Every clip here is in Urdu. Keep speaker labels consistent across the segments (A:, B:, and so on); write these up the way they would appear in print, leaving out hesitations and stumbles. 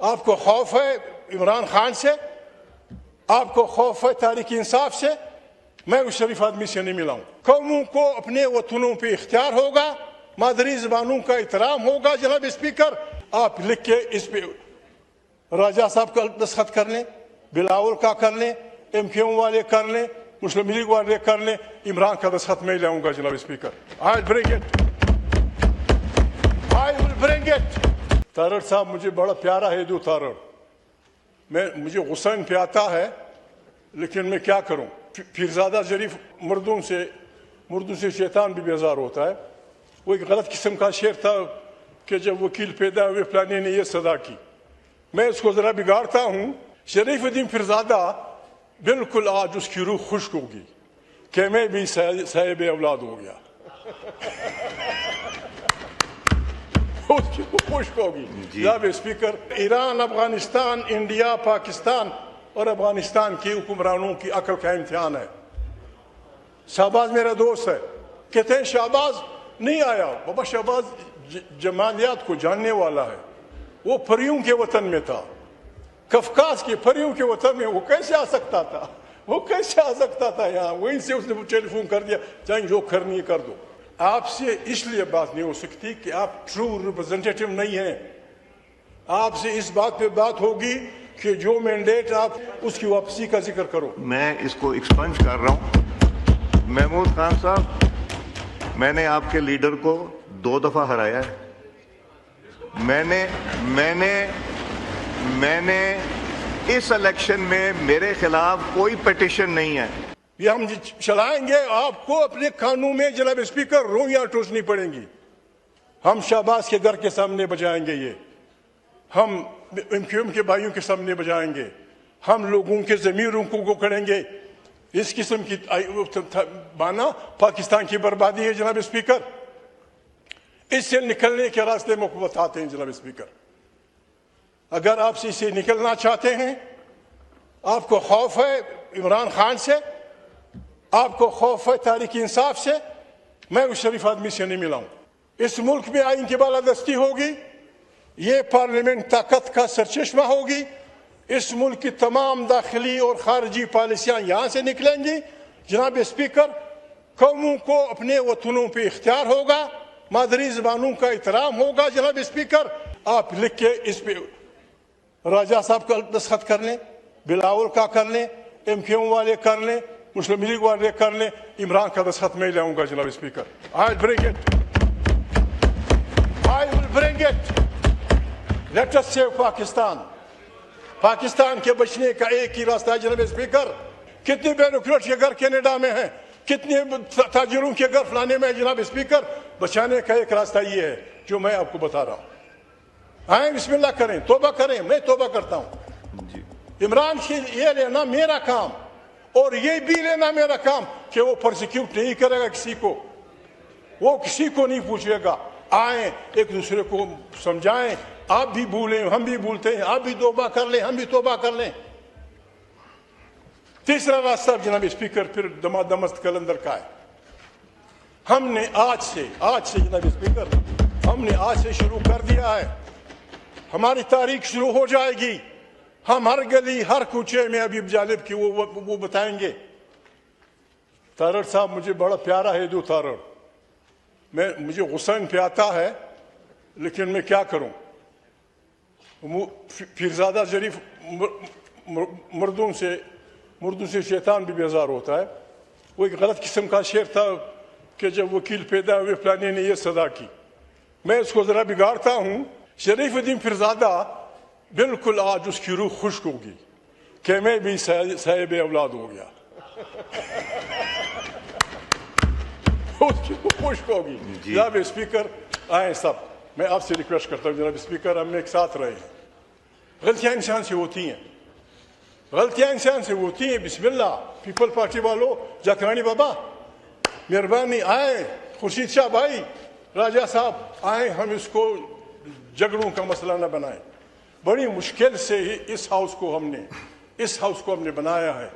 A: آپ کو خوف ہے عمران خان سے, آپ کو خوف ہے تحریک انصاف سے. میں اس شریف آدمی سے نہیں ملا ہوں. قوموں کو اپنے وطنوں پہ اختیار ہوگا, مادری زبانوں کا احترام ہوگا. جناب اسپیکر, آپ لکھ کے اس پہ راجہ صاحب کا دستخط کر لیں, بلاول کا کر لیں, ایم کیو ایم والے کر لیں, مسلم لیگ والے کر لیں. عمران کا دستخط میں لاؤں گا جناب speaker. I will bring it. Tarar صاحب مجھے بڑا پیارا ہے دو تارڑ. مجھے غصہ ان پہ آتا ہے, لیکن میں کیا کروں. پیرزادہ شریف مردوں سے شیطان بھی بیزار ہوتا ہے. وہ ایک غلط قسم کا شعر تھا کہ جب وکیل پیدا ہوئے فلانے نے یہ صدا کی. میں اس کو ذرا بگاڑتا ہوں. شریف الدین پیرزادہ بالکل آج اس کی روح خشک ہوگی کہ میں بھی صاحب اولاد ہو گیا. اس کی روح خشک ہوگی. جناب اسپیکر, ایران, افغانستان, انڈیا, پاکستان اور افغانستان کی حکمرانوں کی عقل کا امتحان ہے. شہباز میرا دوست ہے. کہتے ہیں شہباز نہیں آیا. بابا شہباز جمالیات کو جاننے والا ہے. وہ پریوں کے وطن میں تھا, کفکاز کے پریوں کے وطن میں. وہ کیسے آ سکتا تھا, وہ کیسے آ سکتا تھا یہاں. وہیں سے اس نے ٹیلی فون کر دیا, چاہے جو کرنی ہے کر دو. آپ سے اس لیے بات نہیں ہو سکتی کہ آپ ٹرو ریپرزینٹیٹو نہیں ہیں. آپ سے اس بات پہ بات ہوگی کہ جو مینڈیٹ آپ اس کی واپسی کا ذکر کرو.
B: میں اس کو ایکسپنج کر رہا ہوں. محمود خان صاحب, میں نے آپ کے لیڈر کو 2 دفعہ ہرایا ہے. میں نے اس الیکشن میں میرے خلاف کوئی پیٹیشن نہیں ہے.
A: یہ ہم چلائیں گے. آپ کو اپنے قانون میں جناب اسپیکر رویاں ٹوسنی پڑیں گی. ہم شہباز کے گھر کے سامنے بجائیں گے, یہ ہم ایم کیو ایم کے بھائیوں کے سامنے بجائیں گے, ہم لوگوں کے ضمیروں کو کریں گے. اس قسم کی بانا پاکستان کی بربادی ہے جناب اسپیکر. اس سے نکلنے کے راستے میں بتاتے ہیں جناب اسپیکر. اگر آپ سے اسے نکلنا چاہتے ہیں, آپ کو خوف ہے عمران خان سے, آپ کو خوف ہے تحریک انصاف سے, میں اس شریف آدمی سے نہیں ملا ہوں. اس ملک میں آئین کی بالادستی ہوگی, یہ پارلیمنٹ طاقت کا سرچشمہ ہوگی. اس ملک کی تمام داخلی اور خارجی پالیسیاں یہاں سے نکلیں گی. جناب اسپیکر, قوموں کو اپنے وطنوں پہ اختیار ہوگا, مادری زبانوں کا احترام ہوگا. جناب اسپیکر, آپ لکھ کے اس پہ راجہ صاحب کا دستخط کر لیں, بلاول کا کر لیں, ایم کیو ایم والے کر لیں, مسلم لیگ والے کر لیں. عمران کا دستخط میں لاؤں گا جناب speaker. I will bring it. Let us save Pakistan. Pakistan کے بچنے کا ایک ہی راستہ ہے جناب اسپیکر. کتنے بیوروکریٹ کے گھر کینیڈا میں ہیں, کتنے تاجروں کے گھر فلانے میں. جناب اسپیکر, بچانے کا ایک راستہ یہ ہے جو میں آپ کو بتا رہا ہوں. آئیں بسم اللہ کریں, توبہ کریں. میں توبہ کرتا ہوں. عمران سے یہ لینا میرا کام, اور یہ بھی لینا میرا کام کہ وہ پرسیکیوٹ نہیں کرے گا کسی کو, وہ کسی کو نہیں پوچھے گا. آئیں ایک دوسرے کو سمجھائیں. آپ بھی بھولیں, ہم بھی بھولتے ہیں. آپ بھی توبہ کر لیں, ہم بھی توبہ کر لیں. تیسرا راستہ جناب اسپیکر پھر دمست کلندر کا ہے. ہم نے آج سے جناب اسپیکر, ہم نے آج سے شروع کر دیا ہے. ہماری تاریخ شروع ہو جائے گی. ہم ہر گلی ہر کوچے میں ابھی جانب کی وہ بتائیں گے. تارڑ صاحب مجھے بڑا پیارا ہے دو تارڑ. مجھے غصہ ان پہ آتا ہے, لیکن میں کیا کروں. پیرزادہ شریف مردوں سے شیطان بھی بیزار ہوتا ہے. وہ ایک غلط قسم کا شعر تھا کہ جب وکیل پیدا ہوئے فلانے نے یہ صدا کی. میں اس کو ذرا بگاڑتا ہوں. شریف الدین پیرزادہ بالکل آج اس کی روح خشک ہوگی کہ میں بھی صاحب اولاد ہو گیا. اس کی روح خشک ہوگی. جناب اسپیکر, آئیں سب, میں آپ سے ریکویسٹ کرتا ہوں جناب اسپیکر, ہم ایک ساتھ رہے ہیں. غلطیاں انسان سے ہوتی ہیں, غلطیاں انسان سے ہوتی ہیں. بسم اللہ. پیپل پارٹی والوں, جاکرانی بابا مہربانی, آئیں. خورشید شاہ بھائی, راجہ صاحب, آئیں. ہم اس کو جھگڑوں کا مسئلہ نہ بنائیں. بڑی مشکل سے ہی اس ہاؤس کو ہم نے بنایا ہے.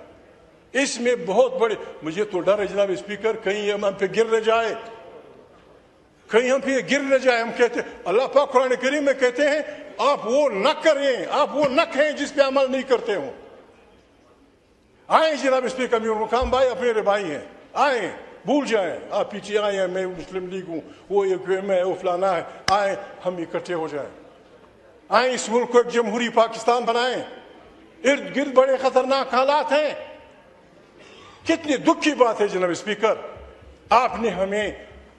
A: اس میں بہت بڑے, مجھے تو ڈر ہے جناب اسپیکر, کہیں ہم پہ گر نہ جائے, کہیں ہم پہ گر نہ جائے. ہم کہتے ہیں اللہ پاک قرآن کریم میں کہتے ہیں آپ وہ نہ کریں, آپ وہ نہ کہیں جس پہ عمل نہیں کرتے ہوں. آئیں جناب اسپیکر امیر مقام بھائی, آپ میرے بھائی ہیں, آئیں, بھول جائیں آپ پیچھے آئے ہیں, میں مسلم لیگ ہوں, وہ میں وہ فلانا ہے, آئیں ہم اکٹھے ہو جائیں. آئیں اس ملک کو ایک جمہوری پاکستان بنائیں. ارد گرد بڑے خطرناک حالات ہیں. کتنی دکھ کی بات ہے جناب اسپیکر, آپ نے ہمیں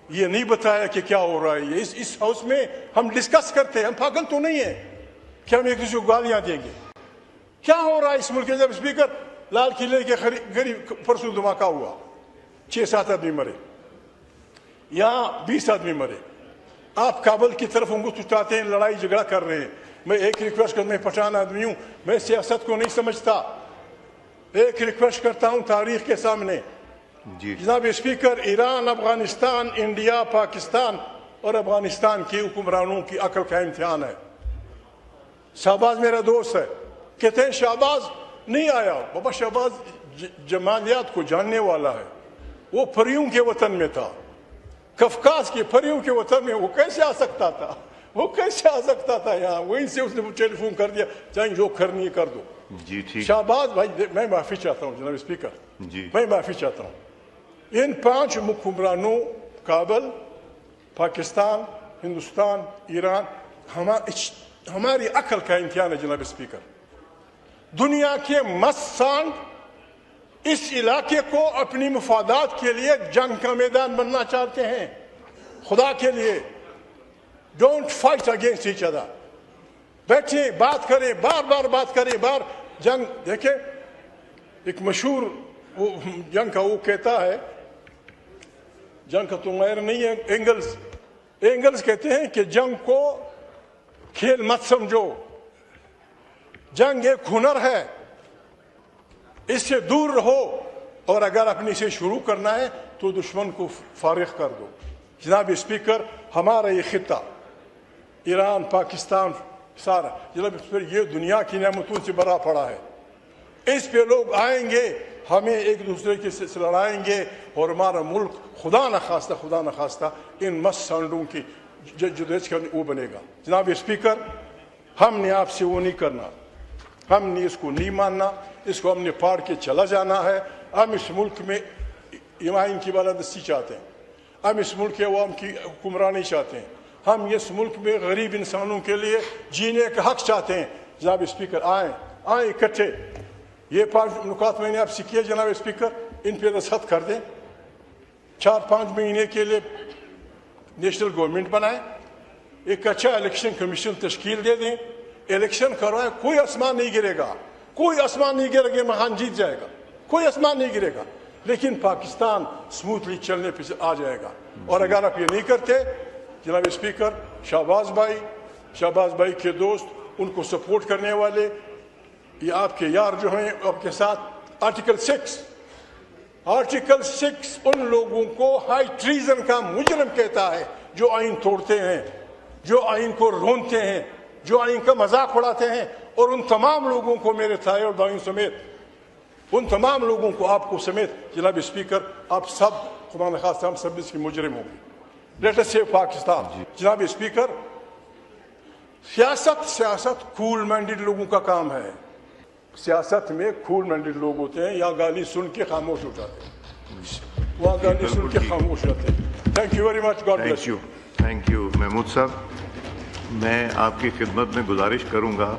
A: یہ نہیں بتایا کہ کیا ہو رہا ہے. اس ہاؤس میں ہم ڈسکس کرتے ہیں, ہم پاگل تو نہیں ہیں کہ ہم ایک دوسرے کو گالیاں دیں گے. کیا ہو رہا ہے اس ملک کے جناب اسپیکر؟ لال قلعے کے قریب پرسوں دھماکہ ہوا, 6-7 آدمی مرے, یہاں 20 آدمی مرے. آپ کابل کی طرف انگوٹھ اٹھاتے ہیں, لڑائی جھگڑا کر رہے ہیں. میں ایک ریکویسٹ کرتا, میں پٹھان آدمی ہوں, میں سیاست کو نہیں سمجھتا. ایک ریکویسٹ کرتا ہوں تاریخ کے سامنے, جناب اسپیکر, ایران, افغانستان, انڈیا, پاکستان اور افغانستان کے حکمرانوں کی عقل کا امتحان ہے. شہباز میرا دوست ہے, کہتے ہیں شہباز نہیں آیا. بابا شہباز جمالیات کو جاننے والا ہے, وہ پریوں کے وطن میں تھا, کفکاز کے پریوں کے وطن میں. وہ کیسے آ سکتا تھا, وہ کیسے آ سکتا تھا یہاں؟ وہیں سے اس نے ٹیلی فون کر دیا, چاہے جو کرنی ہے کر دو.
B: جی ٹھیک.
A: شہباز بھائی میں معافی چاہتا ہوں جناب اسپیکر,
B: جی
A: میں معافی چاہتا ہوں. ان 5 حکمرانوں, کابل, پاکستان, ہندوستان, ایران, ہماری عقل کا امتحان ہے جناب اسپیکر. دنیا کے مسانڈ اس علاقے کو اپنی مفادات کے لیے جنگ کا میدان بننا چاہتے ہیں. خدا کے لیے don't fight against each other. بیٹھیں, بات کریں, بار بار بات کریں. جنگ دیکھیں, ایک مشہور جنگ کا وہ کہتا ہے, جنگ کا تو غیر نہیں ہے, اینگلز کہتے ہیں کہ جنگ کو کھیل مت سمجھو, جنگ ایک ہنر ہے, اس سے دور رہو, اور اگر اپنی سے شروع کرنا ہے تو دشمن کو فارغ کر دو. جناب اسپیکر, ہمارا یہ خطہ ایران, پاکستان, سارا جناب اسپیکر یہ دنیا کی نعمتوں سے بھرا پڑا ہے. اس پہ لوگ آئیں گے, ہمیں ایک دوسرے کے سے لڑائیں گے, اور ہمارا ملک خدا نخواستہ ان مس سانڈوں کی جدوجہد کا وہ بنے گا. جناب اسپیکر, ہم نے آپ سے وہ نہیں کرنا, ہم نے اس کو نہیں ماننا, اس کو ہم نے پاڑ کے چلا جانا ہے. ہم اس ملک میں ایمان کی بالادستی چاہتے ہیں, ہم اس ملک کے عوام کی حکمرانی چاہتے ہیں, ہم اس ملک میں غریب انسانوں کے لیے جینے کا حق چاہتے ہیں. جناب اسپیکر, آئیں اکٹھے. یہ 5 نکات میں نے آپ سے کیے جناب اسپیکر, ان پہ دستخط کر دیں. 4-5 مہینے کے لیے نیشنل گورنمنٹ بنائیں, ایک اچھا الیکشن کمیشن تشکیل دے دیں, الیکشن کروائیں. کوئی آسمان نہیں گرے گا, کوئی آسمان نہیں گرے گا, مہان جیت جائے گا, کوئی آسمان نہیں گرے گا, لیکن پاکستان سموتھلی چلنے پہ آ جائے گا. اور اگر آپ یہ نہیں کرتے جناب اسپیکر, شہباز بھائی کے دوست, ان کو سپورٹ کرنے والے, یہ آپ کے یار جو ہیں آپ کے ساتھ, آرٹیکل 6 ان لوگوں کو ہائی ٹریزن کا مجرم کہتا ہے, جو آئین توڑتے ہیں, جو آئین کو رونتے ہیں, جو آئین کا مذاق اڑاتے ہیں. اور ان تمام لوگوں کو, میرے تھائے اور بھائیوں سمیت, ان تمام لوگوں کو, آپ کو سمیت جناب اسپیکر, آپ سب خدا نخواستہ ہم سب اس کی مجرم ہوں گے. Let us save Pakistan. جناب اسپیکر, سیاست کول مائنڈڈ لوگوں کا کام ہے. سیاست میں کول مائنڈڈ لوگ ہوتے ہیں, یا گالی سن کے خاموش ہو جاتے ہیں, وہاں گالی سن کے خاموش ہو جاتے ہیں. Thank you very much, God bless you.
B: Thank you Mahmood صاحب. میں آپ کی خدمت میں گزارش کروں گا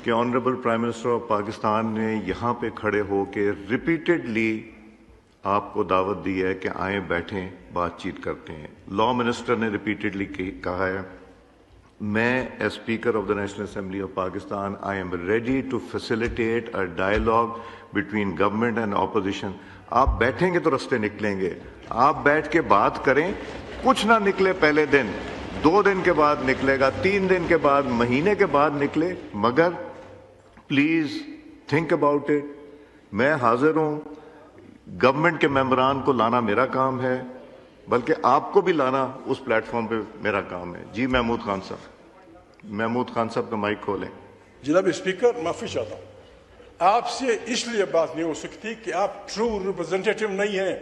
B: کہ honourable prime minister of Pakistan نے یہاں پہ کھڑے ہو کے ریپیٹڈلی آپ کو دعوت دی ہے کہ آئیں, بیٹھیں, بات چیت کرتے ہیں. لا منسٹر نے ریپیٹڈلی کہا ہے, میں as speaker of the national assembly of Pakistan I am ready to facilitate a dialogue between government and opposition. آپ بیٹھیں گے تو رستے نکلیں گے, آپ بیٹھ کے بات کریں. کچھ نہ نکلے پہلے دن, 2 دن کے بعد نکلے گا, 3 دن کے بعد, مہینے کے بعد نکلے, مگر پلیز تھنک اباؤٹ اٹ. میں حاضر ہوں, گورنمنٹ کے ممبران کو لانا میرا کام ہے, بلکہ آپ کو بھی لانا اس پلیٹ فارم پہ میرا کام ہے. جی محمود خان صاحب کا مائک کھولیں.
A: جناب اسپیکر, معافی چاہتا ہوں, آپ سے اس لیے بات نہیں ہو سکتی کہ آپ ٹرو ریپرزینٹیٹو نہیں ہیں.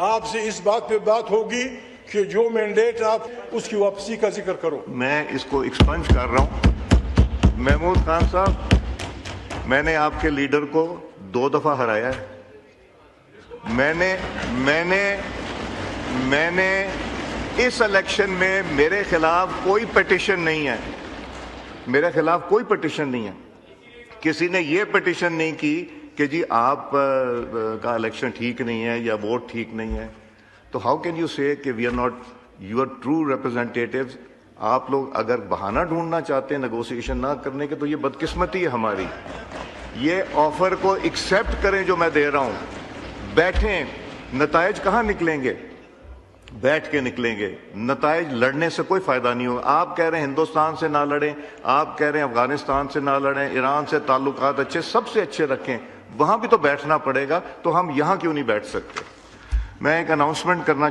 A: آپ سے اس بات پہ بات ہوگی کہ جو مینڈیٹ آپ اس کی واپسی کا ذکر کرو.
B: میں اس کو ایکسپنج کر رہا ہوں. محمود خان صاحب، میں نے آپ کے لیڈر کو 2 دفعہ ہرایا ہے. میں نے اس الیکشن میں میرے خلاف کوئی پٹیشن نہیں ہے. میرے خلاف کوئی پٹیشن نہیں ہے. کسی نے یہ پٹیشن نہیں کی کہ جی آپ کا الیکشن ٹھیک نہیں ہے یا ووٹ ٹھیک نہیں ہے. تو ہاؤ کین یو سے کہ we are not your true representatives. آپ لوگ اگر بہانہ ڈھونڈنا چاہتے ہیں نیگوسیشن نہ کرنے کے تو یہ بدقسمتی ہے ہماری. یہ آفر کو ایکسیپٹ کریں جو میں دے رہا ہوں. بیٹھیں. نتائج کہاں نکلیں گے؟ بیٹھ کے نکلیں گے. نتائج لڑنے سے کوئی فائدہ نہیں ہوگا. آپ کہہ رہے ہیں ہندوستان سے نہ لڑیں، آپ کہہ رہے ہیں افغانستان سے نہ لڑیں، ایران سے تعلقات اچھے سب سے اچھے رکھیں. وہاں بھی تو بیٹھنا پڑے گا. تو ہم یہاں کیوں نہیں بیٹھ سکتے؟ میں ایک اناؤنسمنٹ کرنا